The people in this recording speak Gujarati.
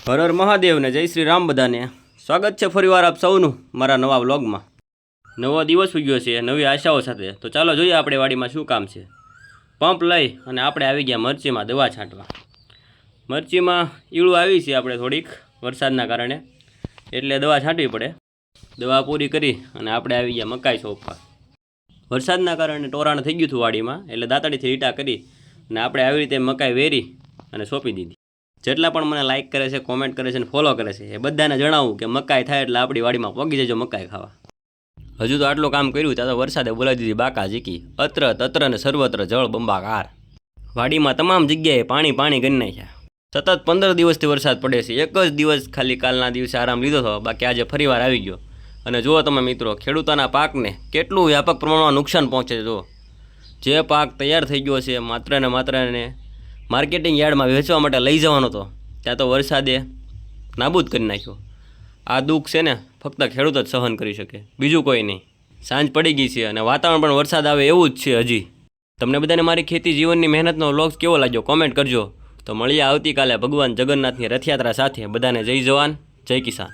હર હર મહાદેવ ને જય શ્રી રામ બધાને સ્વાગત છે ફરીવાર આપ સૌનું મારા નવા વ્લોગમાં। નવો દિવસ ઉગ્યો છે નવી આશાઓ સાથે। તો ચાલો જોઈએ આપણે વાડીમાં શું કામ છે। પંપ લઈ અને આપણે આવી ગયા મરચીમાં દવા છાંટવા। મરચીમાં ઈળું આવી છે આપણે થોડીક વરસાદના કારણે, એટલે દવા છાંટવી પડે। દવા પૂરી કરી અને આપણે આવી ગયા મકાઈ સોંપવા। વરસાદના કારણે ટોરાણ થઈ ગયું હતું વાડીમાં, એટલે દાંતડીથી લીટા કરી અને આપણે આવી રીતે મકાઈ વેરી અને સોંપી દીધી। જેટલા પણ મને લાઇક કરે છે, કોમેન્ટ કરે છે અને ફોલો કરે છે, એ બધાને જણાવું કે મકાઈ થાય એટલે આપણી વાડીમાં પગી જજો મકાઈ ખાવા। હજુ તો આટલું કામ કર્યું ત્યાં તો વરસાદે બોલાવી દીધી બાકા ઝીકી। અત્ર તત્ર ને સર્વત્ર જળ બંબાકાર। વાડીમાં તમામ જગ્યાએ પાણી પાણી કરી નાખ્યા। સતત 15 દિવસથી વરસાદ પડે છે। એક જ દિવસ ખાલી કાલના દિવસે આરામ લીધો હતો, બાકી આજે ફરીવાર આવી ગયો। અને જુઓ તમે મિત્રો, ખેડૂતોના પાકને કેટલું વ્યાપક પ્રમાણમાં નુકસાન પહોંચે છે। જુઓ, જે પાક તૈયાર થઈ ગયો છે માત્ર ને માર્કેટિંગ યાર્ડમાં વેચવા માટે લઈ જવાનો હતો, ત્યાં તો વરસાદે નાબૂદ કરી નાખ્યો। આ દુઃખ છે ને ફક્ત ખેડૂત જ સહન કરી શકે, બીજું કોઈ નહીં। સાંજ પડી ગઈ છે અને વાતાવરણ પણ વરસાદ આવે એવું જ છે હજી। તમને બધાને મારી ખેતી જીવનની મહેનતનો વ્લોગ કેવો લાગ્યો કોમેન્ટ કરજો। તો મળીએ આવતીકાલે ભગવાન જગન્નાથની રથયાત્રા સાથે। બધાને જય જવાન જય કિસાન।